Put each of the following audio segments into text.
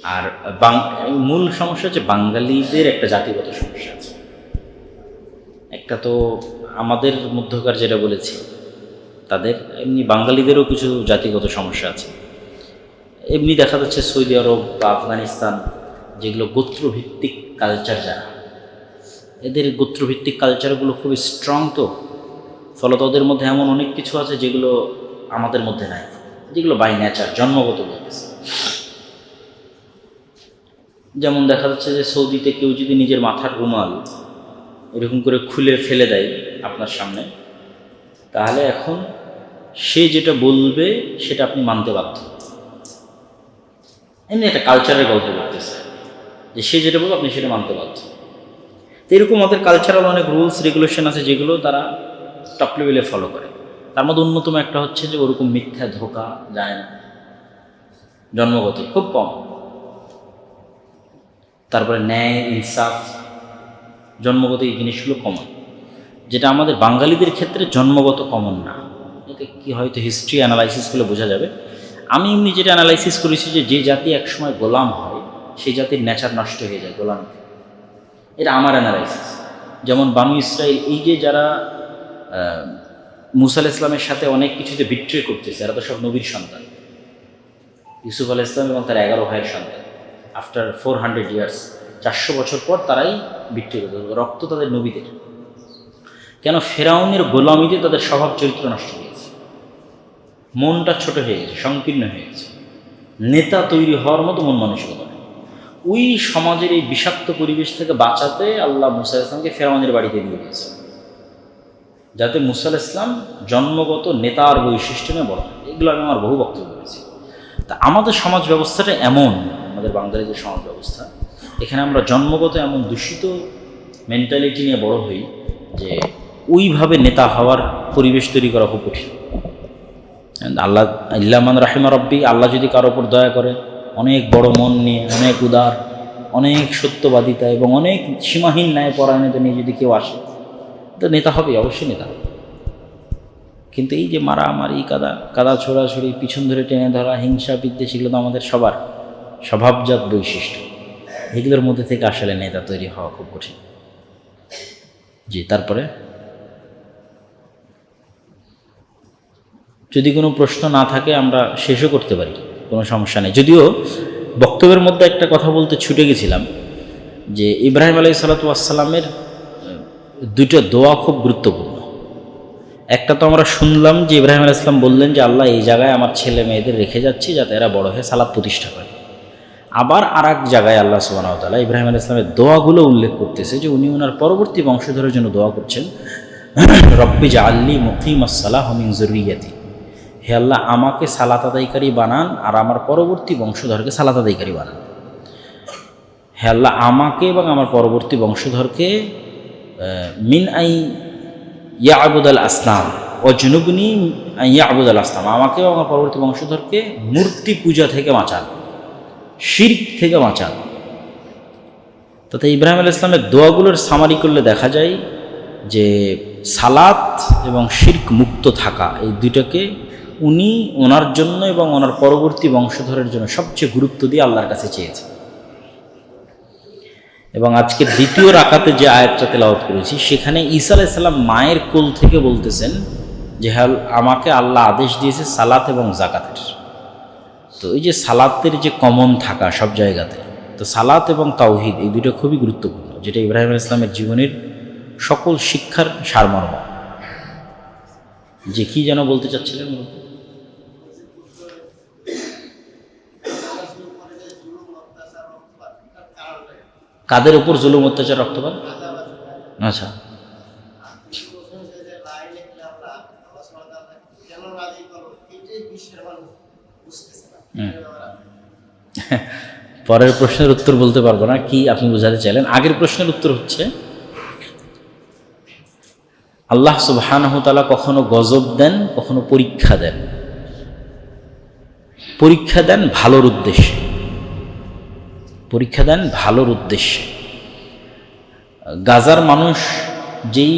আর মূল সমস্যা হচ্ছে বাঙালিদের একটা জাতিগত সমস্যা আছে। একটা তো আমাদের মধ্যকার যেটা বলেছি, তাদের এমনি বাঙালিদেরও কিছু জাতিগত সমস্যা আছে। এমনি দেখা যাচ্ছে সৌদি আরব বা আফগানিস্তান, যেগুলো গোত্রভিত্তিক কালচার, যারা এদের গোত্রভিত্তিক কালচারগুলো খুবই স্ট্রং, তো ফলত ওদের মধ্যে এমন অনেক কিছু আছে যেগুলো আমাদের মধ্যে নাই, যেগুলো বাই নেচার জন্মগত বলতেছে। যেমন দেখা যাচ্ছে যে সৌদিতে কেউ যদি নিজের মাথার রুমাল এরকম করে খুলে ফেলে দেয় আপনার সামনে, তাহলে এখন সে যেটা বলবে সেটা আপনি মানতে বাধ্য। এমনি একটা কালচারের গল্প করতেছে যে সে যেটা বলবে আপনি সেটা মানতে বাধ্য। তো এরকম আমাদের কালচারাল অনেক রুলস রেগুলেশন আছে যেগুলো তারা টপ লেভেলে ফলো করে। তার মধ্যে অন্যতম একটা হচ্ছে যে ওরকম মিথ্যা ধোকা যায় না, জন্মগত খুব কম। তারপরে ন্যায় ইনসাফ, জন্মগত এই জিনিসগুলো কমন, যেটা আমাদের বাঙালিদের ক্ষেত্রে জন্মগত কমন না। এটা কি হয়তো হিস্ট্রি অ্যানালাইসিস করলে বোঝা যাবে। আমি এমনি যেটা অ্যানালাইসিস করেছি যে জাতি একসময় গোলাম হয় সেই জাতির নেচার নষ্ট হয়ে যায় গোলাম। এটা আমার অ্যানালাইসিস। যেমন বানু ইসরাইল, এই যে যারা মুসা আলাইহিস সালামের সাথে অনেক কিছুতে বিট্রে করতেছে, এরা তো সব নবীর সন্তান। ইউসুফ আলাইহিস সালাম এবং তার 11 ভাইয়ের সন্তান। আফটার 400 ইয়ার্স, 400 বছর পর তারাই বিট্রে করতে, রক্ত তাদের নবীদের। কেন? ফেরাউনের গোলামিতে তাদের স্বভাব চরিত্র নষ্ট হয়ে গেছে, মনটা ছোট হয়ে গেছে, সংকীর্ণ হয়ে গেছে, নেতা তৈরি হওয়ার মতো মন মানসিকতা নেই। ওই সমাজের এই বিষাক্ত পরিবেশ থেকে বাঁচাতে আল্লাহ মুসা আলাইহিস সালামকে ফেরাউনের বাড়িতে দিয়ে দিয়েছে, যাতে মুসা আলাইহিস সালাম জন্মগত নেতার বৈশিষ্ট্য নিয়ে বড় হয়। এগুলো আমি আমার বহু বক্তব্য বলেছি। তা আমাদের সমাজ ব্যবস্থাটা এমন, আমাদের বাঙালিদের সমাজ ব্যবস্থা, এখানে আমরা জন্মগত এমন দূষিত মেন্টালিটি নিয়ে বড় হই যে ওইভাবে নেতা হওয়ার পরিবেশ তৈরি করা খুব কঠিন। আল্লাহ ইল্লামান রাহিমা রব্বি, আল্লাহ যদি কারোর ওপর দয়া করে, অনেক বড় মন নিয়ে, অনেক উদার, অনেক সত্যবাদিতা এবং অনেক সীমাহীন ন্যায় পরায়ণতা নিয়ে যদি কেউ আসে, তো নেতা হবে, অবশ্যই নেতা হবে। কিন্তু এই যে মারামারি, কাদা ছোড়াছড়ি, পিছন ধরে টেনে ধরা, হিংসা বিদ্বেষ, এগুলো তো আমাদের সবার স্বভাবজাত বৈশিষ্ট্য। এগুলোর মধ্যে থেকে আসলে নেতা তৈরি হওয়া খুব কঠিন। জি, তারপরে যদি কোনো প্রশ্ন না থাকে আমরা শেষও করতে পারি, কোনো সমস্যা নেই। যদিও বক্তব্যের মধ্যে একটা কথা বলতে ছুটে গেছিলাম যে ইব্রাহিম আলাইহিসসালাতু ওয়াসসালামের দুইটা দোয়া খুব গুরুত্বপূর্ণ। একটা তো আমরা শুনলাম যে ইব্রাহিম আলাইহিস সালাম বললেন যে আল্লাহ এই জায়গায় আমার ছেলে মেয়েদের রেখে যাচ্ছি যাতে এরা বড় হয়ে সালাত প্রতিষ্ঠা করে। আবার আর এক জায়গায় আল্লাহ সুবহানাহু ওয়া তাআলা ইব্রাহিম আলাইহিস সালামের দোয়াগুলো উল্লেখ করতেছে যে উনি ওনার পরবর্তী বংশধরের জন্য দোয়া করছেন, রব্বি জাআলনি মুকিমাস সালাহ ওয়া মিন যুররিয়াতি, হে আল্লাহ আমাকে সালাত আদায়কারী বানান আর আমার পরবর্তী বংশধরকে সালাত আদায়কারী বানান। হে আল্লাহ আমাকে এবং আমার পরবর্তী বংশধরকে মিন আই ইয়াবুদাল আসনাম ও জুনুবনি ইয়াবুদাল আসনাম, আমাকে এবং আমার পরবর্তী বংশধরকে মূর্তি পূজা থেকে বাঁচান, শিরক থেকে বাঁচান। তাতে ইব্রাহিম আলাইহিস সালামের দোয়াগুলোর সামারি করলে দেখা যায় যে সালাত এবং শিরক মুক্ত থাকা, এই দুইটাকে উনি ওনার জন্য এবং ওনার পরবর্তী বংশধরের জন্য সবচেয়ে গুরুত্ব দিয়ে আল্লাহর কাছে চেয়েছেন। এবং আজকে দ্বিতীয় রাকাতে যে আয়াতটা তেলাওয়াত করেছি সেখানে ঈসা আলাইহিস সালাম মায়ের কোল থেকে বলতেছেন যে হ্যাঁ আমাকে আল্লাহ আদেশ দিয়েছে সালাত এবং যাকাতের। তো এই যে সালাতের যে কমন থাকা সব জায়গাতে, তো সালাত এবং তাওহীদ এই দুটো খুবই গুরুত্বপূর্ণ, যেটা ইব্রাহিম আলাইহিস সালামের জীবনের সকল শিক্ষার সারমর্ম। যে কি যেন বলতে চাচ্ছিলেন? কাদের উপর জুলুম অত্যাচার রক্তপাত? আচ্ছা, পরের প্রশ্নের উত্তর বলতে পারবো না, কি আপনি বোঝাতে চাইলেন? আগের প্রশ্নের উত্তর হচ্ছে আল্লাহ সুবহানাহু ওয়া তাআলা কখনো গজব দেন, কখনো পরীক্ষা দেন। পরীক্ষা দেন ভালোর উদ্দেশ্যে, পরীক্ষা দেন ভালোর উদ্দেশ্যে। গাজার মানুষ যেই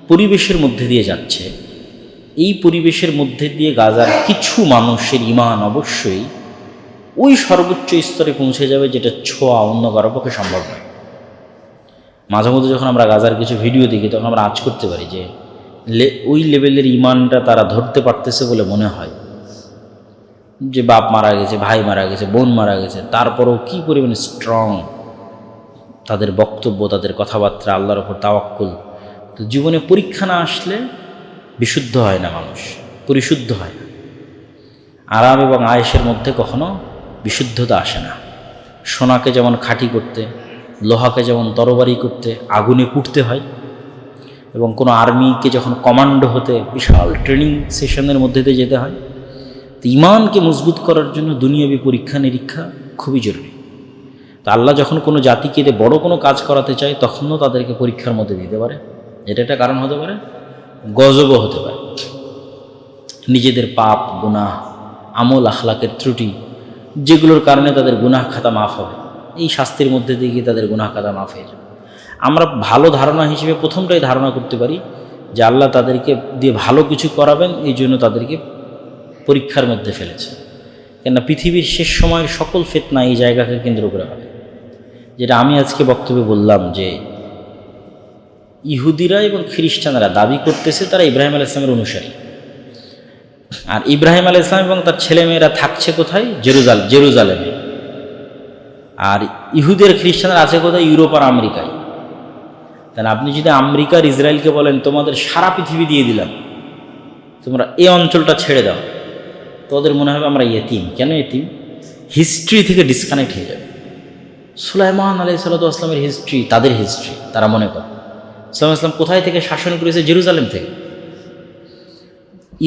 পরিবেশের মধ্যে দিয়ে যাচ্ছে, এই পরিবেশের মধ্যে দিয়ে গাজার কিছু মানুষের ঈমান অবশ্যই ওই সর্বোচ্চ স্তরে পৌঁছে যাবে যেটা ছোঁয়া অন্য কারো পক্ষে সম্ভব নয়। মাঝে মধ্যে যখন আমরা গাজার কিছু ভিডিও দেখি তখন আমরা আঁচ করতে পারি যে ওই লেভেলের ইমানটা তারা ধরতে পারতেছে বলে মনে হয়, যে বাপ মারা গেছে, ভাই মারা গেছে, বোন মারা গেছে, তারপরেও কী পরিমাণে স্ট্রং তাদের বক্তব্য, তাদের কথাবার্তা, আল্লাহর ওপর তাওয়াক্কুল। তো জীবনে পরীক্ষা না আসলে বিশুদ্ধ হয় না, মানুষ পরিশুদ্ধ হয় না। আরাম এবং আয়েশের মধ্যে কখনো বিশুদ্ধতা আসে না। সোনাকে যেমন খাঁটি করতে, লোহাকে যেমন তরবারি করতে আগুনে পুড়তে হয়, এবং কোনো আর্মিকে যখন কমান্ডো হতে বিশাল ট্রেনিং সেশনের মধ্যে দিয়ে যেতে হয়, তো ইমানকে মজবুত করার জন্য দুনিয়াবী পরীক্ষা নিরীক্ষা খুবই জরুরি। তো আল্লাহ যখন কোনো জাতিকে দিয়ে বড় কোনো কাজ করাতে চায় তখনও তাদেরকে পরীক্ষার মধ্যে দিতে পারে। এটা একটা কারণ হতে পারে, গজবও হতে পারে। নিজেদের পাপ, গুনাহ, আমল আখলাকের ত্রুটি, যেগুলোর কারণে তাদের গুনাহ খাতা মাফ হবে, এই শাস্তির মধ্যে দিয়ে গিয়ে তাদের গুনাহ খাতা মাফ হয়ে যাবে। আমরা ভালো ধারণা হিসেবে প্রথমটাই ধারণা করতে পারি যে আল্লাহ তাদেরকে দিয়ে ভালো কিছু করাবেন, এই জন্য তাদেরকে পরীক্ষার মধ্যে ফেলেছে। কেননা পৃথিবীর শেষ সময়ের সকল ফিতনা এই জায়গাকে কেন্দ্র করে হবে। যেটা আমি আজকে বক্তব্যে বললাম যে ইহুদিরা এবং খ্রিস্টানরা দাবি করতেছে তারা ইব্রাহিম আলাইহিস সালামের অনুসারী, আর ইব্রাহিম আলাইহিস সালাম এবং তার ছেলেমেয়েরা থাকছে কোথায়? জেরুজালেমে। আর ইহুদের খ্রিস্টানরা আছে কোথায়? ইউরোপ আর আমেরিকায়। তাহলে আপনি যদি আমেরিকার ইসরায়েলকে বলেন তোমাদের সারা পৃথিবী দিয়ে দিলাম, তোমরা এই অঞ্চলটা ছেড়ে দাও, তো ওদের মনে হবে আমরা ইয়েতিম। কেন ইয়েতিম? হিস্ট্রি থেকে ডিসকানেক্ট হয়ে যাবে। সুলাইমান আলাইহিস সালামের হিস্ট্রি তাদের হিস্ট্রি, তারা মনে করে সুলাইমান আসলাম কোথায় থেকে শাসন করেছে? জেরুজালেম থেকে।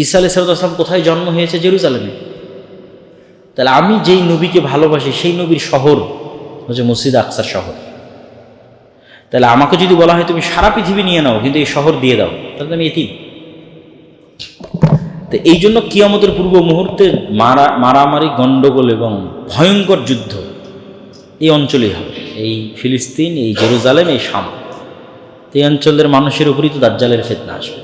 ঈসা আলাইহিস সালাম কোথায় জন্ম হয়েছে? জেরুজালেমে। তাহলে আমি যেই নবীকে ভালোবাসি সেই নবীর শহর হচ্ছে মসজিদ আকসার শহর। তাহলে আমাকে যদি বলা হয় তুমি সারা পৃথিবী নিয়ে নাও কিন্তু এই শহর দিয়ে দাও, তাহলে আমি এতিম। তো এই জন্য কিয়ামতের পূর্ব মুহূর্তে মারামারি, গণ্ডগোল এবং ভয়ঙ্কর যুদ্ধ এই অঞ্চলেই হবে। এই ফিলিস্তিন, এই জেরুজালেম, এই শাম, এই অঞ্চলের মানুষের উপরই তো দাজ্জালের ফিতনা আসবে।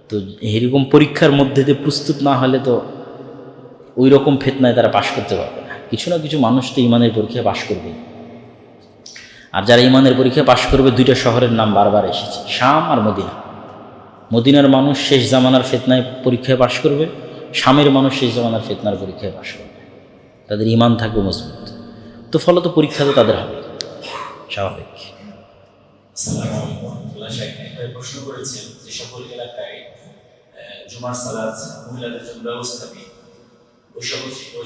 তো এইরকম পরীক্ষার মধ্যে দিয়ে প্রস্তুত না হলে তো ওই রকম ফিতনায় তারা পাশ করতে পারবে না। কিছু না কিছু মানুষ তো ইমানের পরীক্ষায় পাশ করবে। আর যারা ইমানের পরীক্ষায় পাশ করবে, দুইটা শহরের নাম বারবার এসেছে, শাম আর মদিনা। মদিনার মানুষ শেষ জামানার ফিতনায় পরীক্ষায় পাশ করবে, শামের মানুষ শেষ জামানার ফিতনার পরীক্ষায় পাশ করবে। তাদের ইমান থাকবে মজবুত, তো ফলত পরীক্ষা তো তাদের হবে স্বাভাবিক। প্রশ্ন করেছেন যে সকল এলাকায় জুমার সালাত মহিলাদের জন্য ব্যবস্থা নেই, ওই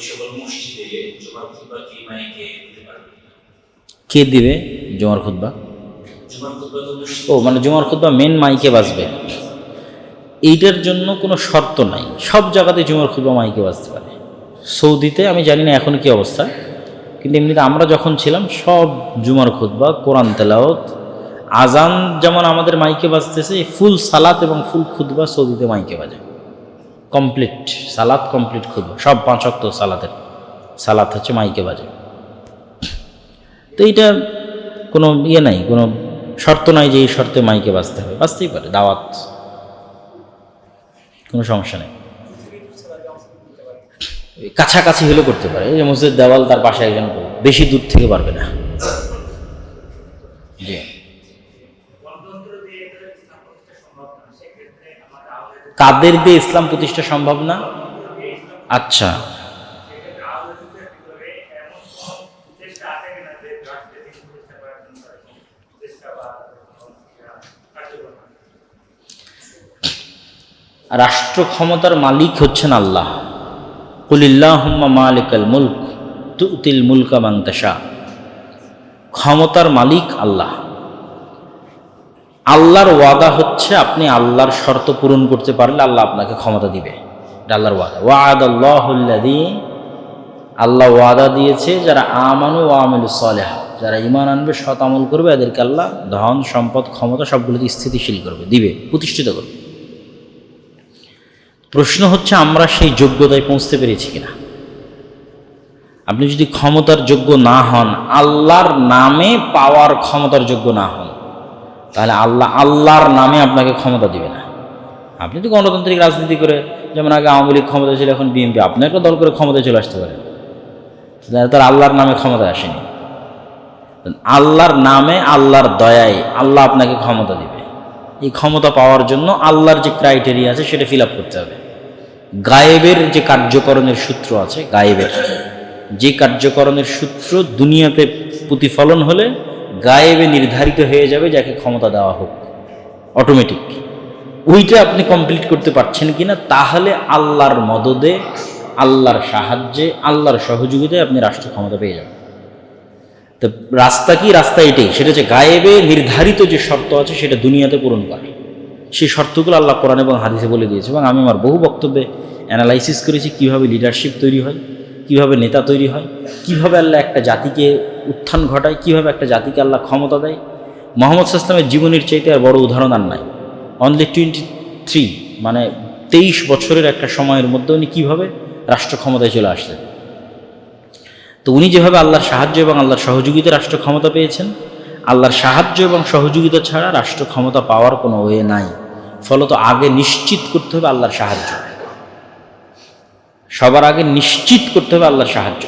সকল মসজিদে জুমার খুতবা কি মাইকে দিতে পারবে? কে দিবে জুমার খুতবা? জুমার খুতবা তো ও মানে জুমার খুতবা মেন মাইকে বাজবে, এইটার জন্য কোনো শর্ত নাই। সব জায়গাতে জুমার খুতবা মাইকে বাজতে পারে। সৌদিতে আমি জানি না এখন কি অবস্থা, কিন্তু এমনিতে আমরা যখন ছিলাম সব জুমার খুতবা, কোরআন তেলাওয়াত, আজান যেমন আমাদের মাইকে বাজতেছে, ফুল সালাত এবং ফুল খুতবা সৌদিতে মাইকে বাজে। কমপ্লিট সালাত, কমপ্লিট খুতবা, সব 5 ওয়াক্ত সালাতের সালাত হচ্ছে মাইকে বাজে। তো এইটা কোনো ইয়ে নাই, কোনো শর্ত নাই যে এই শর্তে মাইকে বাজতে হবে, বাজতেই পারে। দাওয়াত, কোনো সমস্যা নেই। কাছাকাছি হলেও করতে পারে, এই যে মসজিদ দেওয়াল তার পাশে একজন করবে, বেশি দূর থেকে পারবে না। জি, কাদের দিয়ে ইসলাম প্রতিষ্ঠা সম্ভব না? আচ্ছা, রাষ্ট্র ক্ষমতার মালিক হচ্ছেন আল্লাহ। কুলিল্লাহুম্মা মালিকাল মুলক তুতিল মুলকা মান তাশা। ক্ষমতার মালিক আল্লাহ। আল্লাহর ওয়াদা হচ্ছে আপনি আল্লাহর শর্ত পূরণ করতে পারলে আল্লাহ আপনাকে ক্ষমতা দিবে, এটা আল্লাহর ওয়াদা। ওয়াদাল্লাহুল্লাযী, আল্লাহ ওয়াদা দিয়েছে যারা আমানু ওয়া আমিলুস সালিহাত, যারা ঈমান আনবে, সৎ আমল করবে, এদেরকে আল্লাহ ধন সম্পদ ক্ষমতা সবগুলোতে স্থিতিশীল করবে, দিবে, প্রতিষ্ঠিত করবে। প্রশ্ন হচ্ছে আমরা সেই যোগ্যতায় পৌঁছতে পেরেছি কিনা। আপনি যদি ক্ষমতার যোগ্য না হন, আল্লাহর নামে পাওয়ার ক্ষমতার যোগ্য না হন, তাহলে আল্লাহর নামে আপনাকে ক্ষমতা দিবে না। আপনি তো গণতান্ত্রিক রাজনীতি করে, যেমন আগে আওয়ামী লীগ ক্ষমতা ছিল, এখন বিএনপি, আপনি একটা দল করে ক্ষমতায় চলে আসতে পারেন, তার আল্লাহর নামে ক্ষমতা আসেনি। আল্লাহর নামে, আল্লাহর দয়ায় আল্লাহ আপনাকে ক্ষমতা দিবে। এই ক্ষমতা পাওয়ার জন্য আল্লাহর যে ক্রাইটেরিয়া আছে সেটা ফিল আপ করতে হবে। গায়েবের যে কার্যকরণের সূত্র আছে, গায়েবের যে কার্যকরণের সূত্র দুনিয়াতে প্রতিফলন হলে গায়েবে নির্ধারিত হয়ে যাবে যাকে ক্ষমতা দেওয়া হোক অটোমেটিক। ওইটা আপনি কমপ্লিট করতে পারছেন কিনা, তাহলে আল্লাহর মদদে, আল্লাহর সাহায্যে, আল্লাহর সহযোগিতায় আপনি রাষ্ট্র ক্ষমতা পেয়ে যাবেন। তো রাস্তা কি? রাস্তা এটাই, সেটা হচ্ছে গায়েবে নির্ধারিত যে শর্ত আছে সেটা দুনিয়াতে পূরণ করে। সেই শর্তগুলো আল্লাহ কোরআন এবং হাদিসে বলে দিয়েছে, এবং আমি আমার বহু বক্তব্যে অ্যানালাইসিস করেছি কীভাবে লিডারশিপ তৈরি হয়, কীভাবে নেতা তৈরি হয়, কীভাবে আল্লাহ একটা জাতিকে উত্থান ঘটায়, কীভাবে একটা জাতিকে আল্লাহ ক্ষমতা দেয়। মুহাম্মদ সাল্লাল্লাহু আলাইহি ওয়াসাল্লামের জীবনের চাইতে আর বড় উদাহরণ আর নাই। অনলি 23, মানে 23 বছরের একটা সময়ের মধ্যে উনি কীভাবে রাষ্ট্র ক্ষমতায় চলে আসলেন। তো উনি যেভাবে আল্লাহর সাহায্য এবং আল্লাহর সহযোগিতা রাষ্ট্র ক্ষমতা পেয়েছেন, আল্লাহর সাহায্য এবং সহযোগিতা ছাড়া রাষ্ট্র ক্ষমতা পাওয়ার কোনো ওয়ে নাই। ফলত আগে নিশ্চিত করতে হবে আল্লাহর সাহায্য, সবার আগে নিশ্চিত করতে হবে আল্লাহর সাহায্য।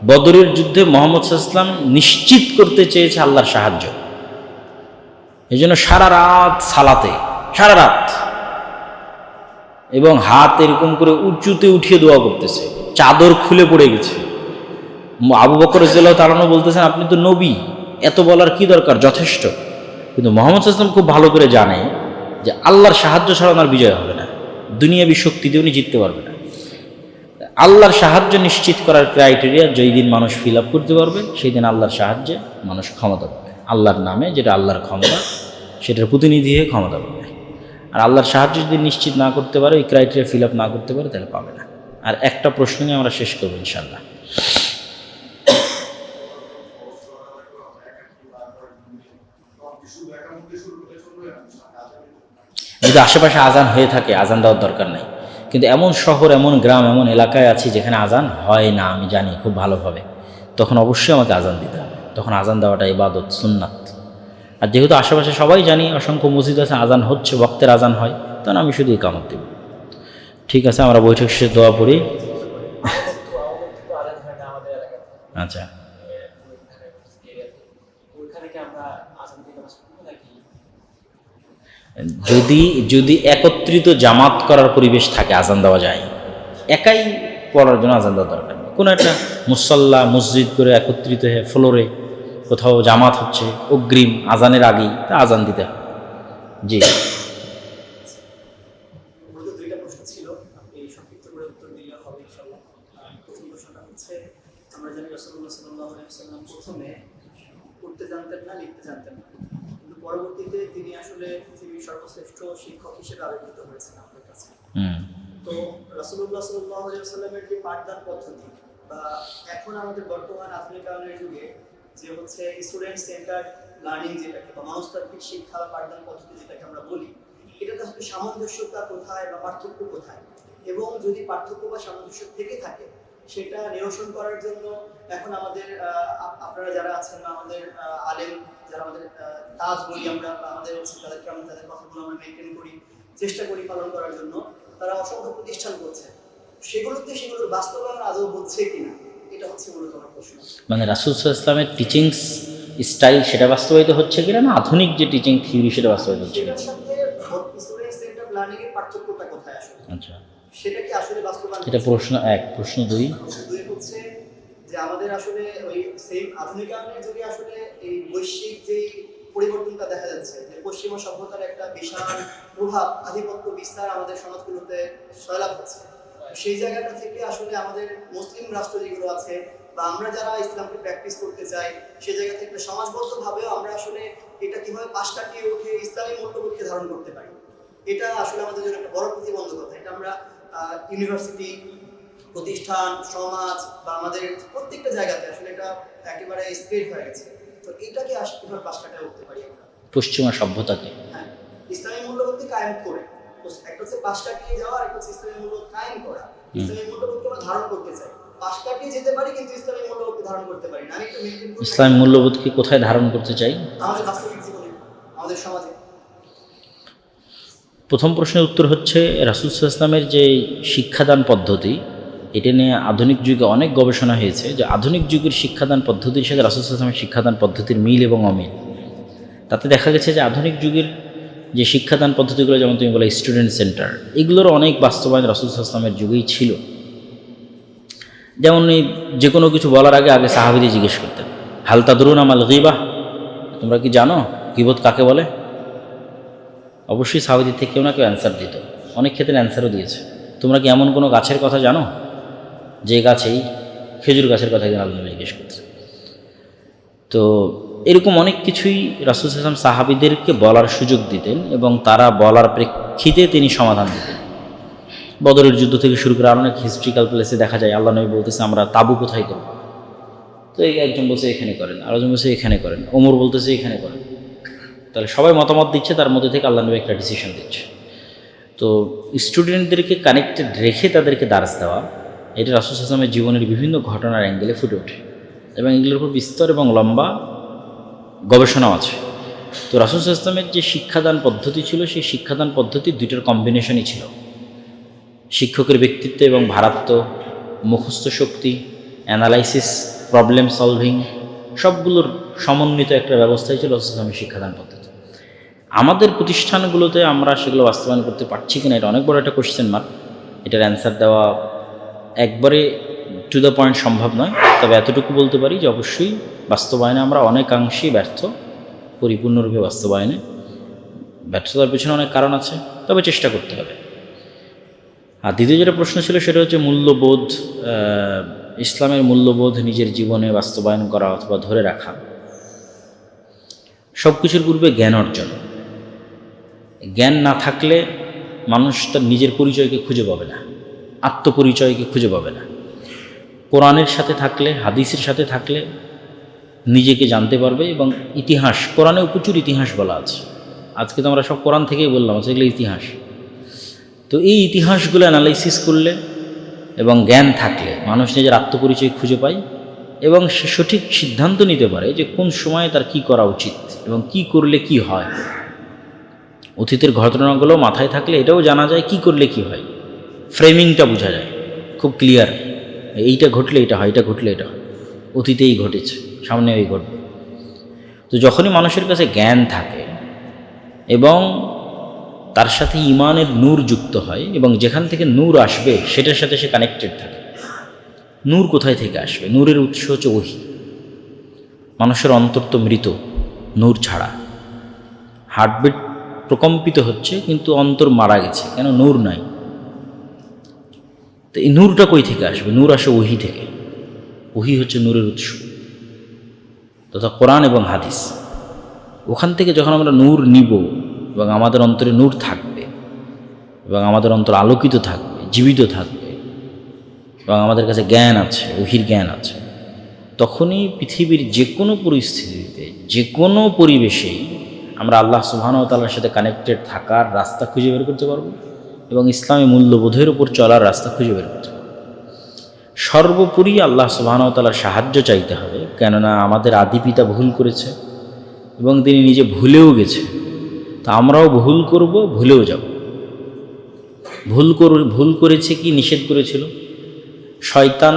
বদরের যুদ্ধে মুহাম্মদ সাল্লাল্লাহু আলাইহি ওয়াসাল্লাম নিশ্চিত করতে চেয়েছে আল্লাহর সাহায্য। এই জন্য সারা রাত সালাতে, সারা রাত, এবং হাত এরকম করে উঁচুতে উঠিয়ে দোয়া করতেছে, চাদর খুলে পড়ে গেছে। আবু বকর রাদিয়াল্লাহু তাআলা আনহু বলতেছেন, আপনি তো নবী, এত বলার কি দরকার, যথেষ্ট। কিন্তু মুহাম্মদ সাল্লাল্লাহু আলাইহি ওয়াসাল্লাম খুব ভালো করে জানে যে আল্লাহর সাহায্য ছাড়া ওনার বিজয় হবে না, দুনিয়াবী শক্তি দিয়ে উনি জিততে পারবে না। আল্লাহর সাহায্য নিশ্চিত করার ক্রাইটেরিয়া যেই দিন মানুষ ফিল আপ করতে পারবে, সেই দিন আল্লাহর সাহায্যে মানুষ ক্ষমতা পাবে। আল্লাহর নামে, যেটা আল্লাহর ক্ষমতা, সেটার প্রতিনিধি হয়ে ক্ষমতা পাবে। আর আল্লাহর সাহায্য যদি নিশ্চিত না করতে পারে, ওই ক্রাইটেরিয়া ফিল আপ না করতে পারে, তাহলে পাবে না। আর একটা প্রশ্ন নিয়ে আমরা শেষ করবো ইনশাআল্লাহ। যদি আশেপাশে আজান হয়ে থাকে, আজান দেওয়ার দরকার নাই। কিন্তু এমন শহর, এমন গ্রাম, এমন এলাকায় আছি যেখানে আজান হয় না, আমি জানি খুব ভালোভাবে, তখন অবশ্যই আমাকে আজান দিতে হবে। তখন আজান দেওয়াটা ইবাদত, সুন্নাত। আর যেহেতু আশেপাশে সবাই জানি, অসংখ্য মসজিদ আছে, আজান হচ্ছে, ওয়াক্তের আজান হয়, তখন আমি শুধু ইকামত দেব। ঠিক আছে, আমরা বৈঠক শেষে দোয়া পড়ি। আচ্ছা, যদি একত্রিত জামাত করার পরিবেশ থাকে আজান দেওয়া যায়। একাই পড়ার জন্য আজান দেওয়ার দরকার নেই। কোনো একটা মুসল্লা, মসজিদ করে একত্রিত হয়ে ফ্লোরে কোথাও জামাত হচ্ছে, অগ্রিম আজানের আগেই তা আজান দিতে হবে। জি, দুইটা প্রশ্ন ছিল, আপনি সংক্ষিপ্ত করে উত্তর দিলে হবে ইনশাআল্লাহ। প্রথম প্রশ্নটা হচ্ছে, আমরা জানি রাসূলুল্লাহ সাল্লাল্লাহু আলাইহি ওয়াসাল্লাম প্রথমে পড়তে জানতেন না, লিখতে জানতেন না, কিন্তু পরবর্তীতে তিনি আসলে পৃথিবীর সর্বশ্রেষ্ঠ শিক্ষক হিসেবে আবির্ভূত হয়েছেন আমাদের কাছে। তো রাসূলুল্লাহ সাল্লাল্লাহু আলাইহি ওয়াসাল্লামের যে পাঠদান পদ্ধতি, বা এখন আমাদের বর্তমান আধুনিকায়নের যুগে যে হচ্ছে স্টুডেন্ট সেন্টার লার্নিং, যেটাকে বা মনস্তাত্ত্বিক শিক্ষা পাঠদান পদ্ধতি যেটাকে আমরা বলি, এটাতে আসলে সামঞ্জস্যতা কোথায় বা পার্থক্য কোথায়, এবং যদি পার্থক্য বা সামঞ্জস্য থেকে থাকে সেটা নিরসন করার জন্য এখন আমাদের আপনারা যারা আছেন বা আমাদের আলেম যারা, আমাদের তাজ বলি আমরা, বা আমাদের হচ্ছে তাদেরকে আমরা তাদের কথাগুলো আমরা মেনটেন করি, চেষ্টা করি পালন করার জন্য, তারা অসংখ্য প্রতিষ্ঠান করছে, সেগুলোর বাস্তবায়ন আদৌ হচ্ছে কিনা, এটা হচ্ছে মূলত আমার প্রশ্ন। মানে রাসূল সাল্লাল্লাহু আলাইহি ওয়াসাল্লামের টিচিংস স্টাইল সেটা বাস্তবায়িত হচ্ছে কিনা, না আধুনিক যে টিচিং থিওরি সেটা বাস্তবায়িত হচ্ছে কিনা? সেটার সাথে স্টুডেন্ট সেন্টার লার্নিং এর পার্থক্যটা কোথায় আসলে? আচ্ছা, সেটা কি আসলে বাস্তবায়ন? এটা প্রশ্ন এক। প্রশ্ন দুই হচ্ছে যে আমাদের আসলে ওই সেম আধুনিকায়নের যুগে আসলে এই বৈশ্বিক যে পরিবর্তনটা দেখা যাচ্ছে, যে পশ্চিমা সভ্যতার একটা বিশাল প্রভাব, আধিপত্য বিস্তার আমাদের সমাজগুলোতে সয়লাভ হচ্ছে, সেই জায়গাটা থেকে আসলে আমাদের মুসলিম রাষ্ট্র যেগুলো আছে, বা আমরা যারা ইসলামকে প্র্যাকটিস করতে চাই, সেই জায়গা থেকে সমাজবদ্ধভাবেও আমরা আসলে এটা কিভাবে পাশ কাটিয়ে উঠে ইসলামী মূল্যবোধকে ধারণ করতে পারি, এটা আসলে আমাদের জন্য একটা বড় প্রতিবন্ধকতা। এটা আমরা ইউনিভার্সিটি, প্রতিষ্ঠান, সমাজ বা আমাদের প্রত্যেকটা জায়গাতে আসলে এটা একেবারে স্প্রেড হয়ে গেছে। তো এটাকে আসলে কিভাবে পাশ কাটিয়ে উঠতে পারি আমরা পশ্চিমা সভ্যতাকে? হ্যাঁ, ইসলামী মূল্যবোধকে কায়েম করে, একটা হচ্ছে পাশ কাটিয়ে যাওয়া, আর একটা হচ্ছে ইসলামী মূল্যবোধ কায়েম করা। ইসলামী মূল্যবোধকে আমরা ধারণ করতে চাই, পাশ কাটিয়ে যেতে পারি কিন্তু ইসলামী মূল্যবোধকে ধারণ করতে পারি না। আমি একটু মেনটেন করি ইসলামী মূল্যবোধকে কোথায় ধারণ করতে চাই? আমাদের বাস্তবিক জীবনে, আমাদের সমাজে। প্রথম প্রশ্নের উত্তর হচ্ছে, রাসূল সাল্লাল্লাহু আলাইহি ওয়াসাল্লামের যে শিক্ষাদান পদ্ধতি, এটা নিয়ে আধুনিক যুগে অনেক গবেষণা হয়েছে যে আধুনিক যুগের শিক্ষাদান পদ্ধতির সাথে রাসূল সাল্লাল্লাহু আলাইহি ওয়াসাল্লামের শিক্ষাদান পদ্ধতির মিল এবং অমিল। তাতে দেখা গেছে যে আধুনিক যুগের যে শিক্ষাদান পদ্ধতিগুলো, যেমন তুমি বলে স্টুডেন্ট সেন্টার, এগুলোর অনেক বাস্তবায়ন রাসূল সাল্লাল্লাহু আলাইহি ওয়াসাল্লামের যুগেই ছিল। যেমন এই যে কোনো কিছু বলার আগে সাহাবীদের জিজ্ঞেস করতেন, হাল তাদরুনা মাল গীবাহ, তোমরা কি জানো গীবত কাকে বলে? অবশ্যই সাহাবীদের থেকে কেউ না কেউ অ্যান্সার দিত, অনেক ক্ষেত্রে অ্যান্সারও দিয়েছে। তোমরা কি এমন কোনো গাছের কথা জানো যে গাছেই খেজুর গাছের কথা একজন আল্লাহ জিজ্ঞেস করছে? তো এরকম অনেক কিছুই রাসূল সাল্লাল্লাহু আলাইহি ওয়াসাল্লাম সাহাবীদেরকে বলার সুযোগ দিতেন এবং তারা বলার প্রেক্ষিতে তিনি সমাধান দিতেন। বদরের যুদ্ধ থেকে শুরু করে অনেক হিস্ট্রিক্যাল প্লেসে দেখা যায় আল্লাহ নবী বলতেছে আমরা তাবু কোথায় করব, তো একজন বলছে এখানে করেন, আরেকজন বলছে এখানে করেন, ওমর বলতেছে এখানে করেন। তাহলে সবাই মতামত দিচ্ছে, তার মধ্যে থেকে আল্লাহ নবী একটা ডিসিশন দিচ্ছে। তো স্টুডেন্টদেরকে কানেক্টেড রেখে তাদেরকে দার্স দেওয়া, এটা রাসূল সাল্লাল্লাহু আলাইহি ওয়াসাল্লামের জীবনের বিভিন্ন ঘটনার অ্যাঙ্গেলে ফুটে ওঠে এবং এগুলোর উপর বিস্তর এবং লম্বা গবেষণাও আছে। তো রাসূল সাল্লাল্লাহু আলাইহি ওয়াসাল্লামের যে শিক্ষাদান পদ্ধতি ছিল, সেই শিক্ষাদান পদ্ধতি দুইটার কম্বিনেশনই ছিল। শিক্ষকের ব্যক্তিত্ব এবং ভারাত্ব, মুখস্থ শক্তি, অ্যানালাইসিস, প্রবলেম সলভিং, সবগুলোর সমন্বিত একটা ব্যবস্থাই ছিল রাসূল সাল্লাল্লাহু আলাইহি ওয়াসাল্লামের শিক্ষাদান পদ্ধতি। আমাদের প্রতিষ্ঠানগুলোতে আমরা সেগুলো বাস্তবায়ন করতে পারছি কিনা, এটা অনেক বড় একটা কোশ্চেন মার্ক। এটার অ্যান্সার দেওয়া একবারে টু দ্য পয়েন্ট সম্ভব নয়, তবে এতটুকু বলতে পারি যে অবশ্যই বাস্তবায়নে আমরা অনেকাংশেই ব্যর্থ, পরিপূর্ণরূপে বাস্তবায়নে ব্যর্থতার পেছনে অনেক কারণ আছে, তবে চেষ্টা করতে হবে। আর দ্বিতীয় যেটা প্রশ্ন ছিল সেটা হচ্ছে মূল্যবোধ, ইসলামের মূল্যবোধ নিজের জীবনে বাস্তবায়ন করা অথবা ধরে রাখা। সব কিছুর পূর্বে জ্ঞান অর্জন। জ্ঞান না থাকলে মানুষ তার নিজের পরিচয়কে খুঁজে পাবে না, আত্মপরিচয়কে খুঁজে পাবে না। কোরআনের সাথে থাকলে, হাদিসের সাথে থাকলে নিজেকে জানতে পারবে। এবং ইতিহাস, কোরআনেও প্রচুর ইতিহাস বলা আছে। আজকে তো আমরা সব কোরআন থেকেই বললাম, সেগুলো ইতিহাস। তো এই ইতিহাসগুলো অ্যানালাইসিস করলে এবং জ্ঞান থাকলে মানুষ নিজের আত্মপরিচয় খুঁজে পায় এবং সে সঠিক সিদ্ধান্ত নিতে পারে যে কোন সময়ে তার কি করা উচিত এবং কি করলে কি হয়। অতীতের ঘটনাগুলো মাথায় থাকলে এটাও জানা যায় কি করলে কি হয়, ফ্রেমিংটা বোঝা যায় খুব ক্লিয়ার। এইটা ঘটলে এটা হয়, এটা ঘটলে এটা হয়, অতীতেই ঘটেছে, সামনে ওই ঘটবে। তো যখনই মানুষের কাছে জ্ঞান থাকে এবং তার সাথে ঈমানের নূর যুক্ত হয় এবং যেখান থেকে নূর আসবে সেটার সাথে সে কানেক্টেড থাকে। নূর কোথায় থেকে আসবে? নূরের উৎস হচ্ছে ওহী। মানুষের অন্তর তো মৃত নূর ছাড়া, হার্টবিট প্রকম্পিত হচ্ছে কিন্তু অন্তর মারা গেছে, কেন? নূর নাই। তো এই নূরটা কই থেকে আসবে? নূর আসে ওহী থেকে। ওহী হচ্ছে নূরের উৎস, তথা কোরআন এবং হাদিস। ওখান থেকে যখন আমরা নূর নিব এবং আমাদের অন্তরে নূর থাকবে এবং আমাদের অন্তর আলোকিত থাকবে, জীবিত থাকবে এবং আমাদের কাছে জ্ঞান আছে, ওহীর জ্ঞান আছে, তখনই পৃথিবীর যে কোনো পরিস্থিতিতে, যে কোনো পরিবেশেই আমরা আল্লাহ সুবহানাহু ওয়া তাআলার সাথে কানেক্টেড থাকার রাস্তা খুঁজে বের করতে পারবো এবং ইসলামী মূল্যবোধের উপর চলার রাস্তা খুঁজে বের করতে পারবো। সর্বোপরি আল্লাহ সুবহানাহু ওয়া তাআলার সাহায্য চাইতে হবে, কেননা আমাদের আদি পিতা ভুল করেছে এবং তিনি নিজে ভুলেও গেছে। তা আমরাও ভুল করব, ভুলেও যাব। ভুল করেছে কি নিষেধ করেছিল? শয়তান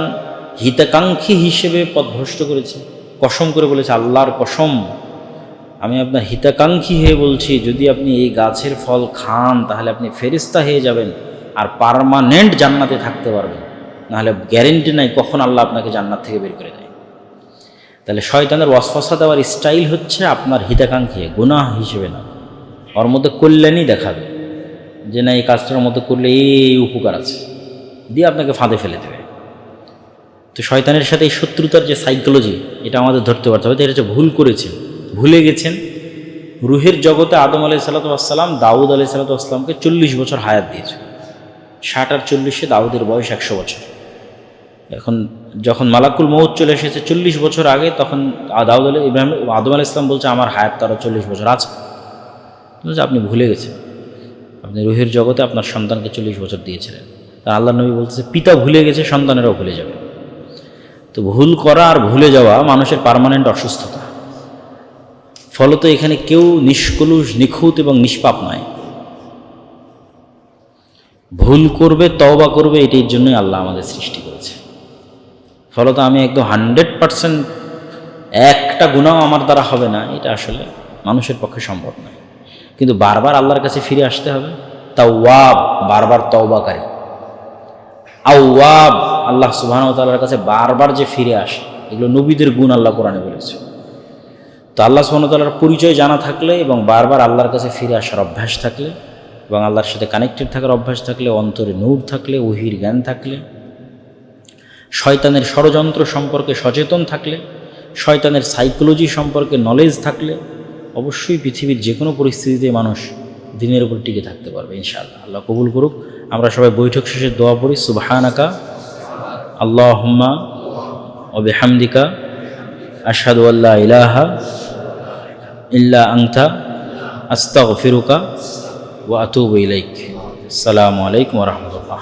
হিতাকাঙ্ক্ষী হিসেবে পথভ্রষ্ট করেছে, কসম করে বলেছে, আল্লাহর কসম আমি আপনার হিতাকাঙ্ক্ষী হয়ে বলছি, যদি আপনি এই গাছের ফল খান তাহলে আপনি ফেরেশতা হয়ে যাবেন আর পার্মানেন্ট জান্নাতে থাকতে পারবেন, নাহলে গ্যারেন্টি নাই কখন আল্লাহ আপনাকে জান্নাত থেকে বের করে দেয়। তাহলে শয়তানের ওয়াসওয়াসা দেওয়ার স্টাইল হচ্ছে আপনার হিতাকাঙ্ক্ষী, গুনাহ হিসেবে না, ওর মধ্যে কল্যাণই দেখাবে যে না এই কাজটার মধ্যে করলে এই উপকার আছে, দিয়ে আপনাকে ফাঁদে ফেলে দেবে। তো শয়তানের সাথে এই শত্রুতার যে সাইকোলজি, এটা আমাদের ধরতে পারতে হবে। এটা হচ্ছে ভুল করেছেন, ভুলে গেছেন। রুহের জগতে আদম আলাইহিসসালাতু ওয়াসসালাম দাউদ আলাইহিসসালাতু ওয়াসসালামকে 40 বছর হায়াত দিয়েছে। 60 আর 40-এ দাউদের বয়স 100 বছর। এখন যখন মালাকুল মউত চলে এসেছে 40 বছর আগে, তখন আদম আলাইহিস সালাম বলছে আমার হায়াত তারও 40 বছর আছে। আপনি ভুলে গেছেন, আপনি রুহের জগতে আপনার সন্তানকে 40 বছর দিয়েছিলেন। আর আল্লাহ নবী বলতেছে পিতা ভুলে গেছে, সন্তানেরাও ভুলে যাবে। তো ভুল করা আর ভুলে যাওয়া মানুষের পার্মানেন্ট অসুস্থতা। ফলত এখানে কেউ নিষ্কলুষ, নিখুঁত এবং নিষ্পাপ নয়। ভুল করবে, তওবা করবে, এটির জন্যই আল্লাহ আমাদের সৃষ্টি করে। ফলত আমি একদম 100% একটা গুনাহ আমার দ্বারা হবে না, এটা আসলে মানুষের পক্ষে সম্ভব নয়। কিন্তু বারবার আল্লাহর কাছে ফিরে আসতে হবে। তাওয়াব, বারবার তওবাকারী। আওয়াব, আল্লাহ সুবহানাহু ওয়া তাআলার কাছে বারবার যে ফিরে আসে, এগুলো নবীদের গুণ আল্লাহ কোরআনে বলেছে। তো আল্লাহ সুবহানাহু ওয়া তাআলার পরিচয় জানা থাকলে এবং বারবার আল্লাহর কাছে ফিরে আসার অভ্যাস থাকলে এবং আল্লাহর সাথে কানেক্টেড থাকার অভ্যাস থাকলে, অন্তরে নূর থাকলে, ওহির জ্ঞান থাকলে, শয়তানের ষড়যন্ত্র সম্পর্কে সচেতন থাকলে, শয়তানের সাইকোলজি সম্পর্কে নলেজ থাকলে অবশ্যই পৃথিবীর যে কোনো পরিস্থিতিতে মানুষ দিনের উপর টিকে থাকতে পারবে ইনশাআল্লাহ। আল্লাহ কবুল করুক। আমরা সবাই বৈঠক শেষে দোয়া পড়ি। সুবহানাকা আল্লাহুম্মা ওয়া বিহামদিকা আশহাদু আল্লা ইলাহা ইল্লা আনতা আস্তাগফিরুকা ওয়া আতুবু ইলাইক। আসসালামু আলাইকুম ওয়া রাহমাতুল্লাহ।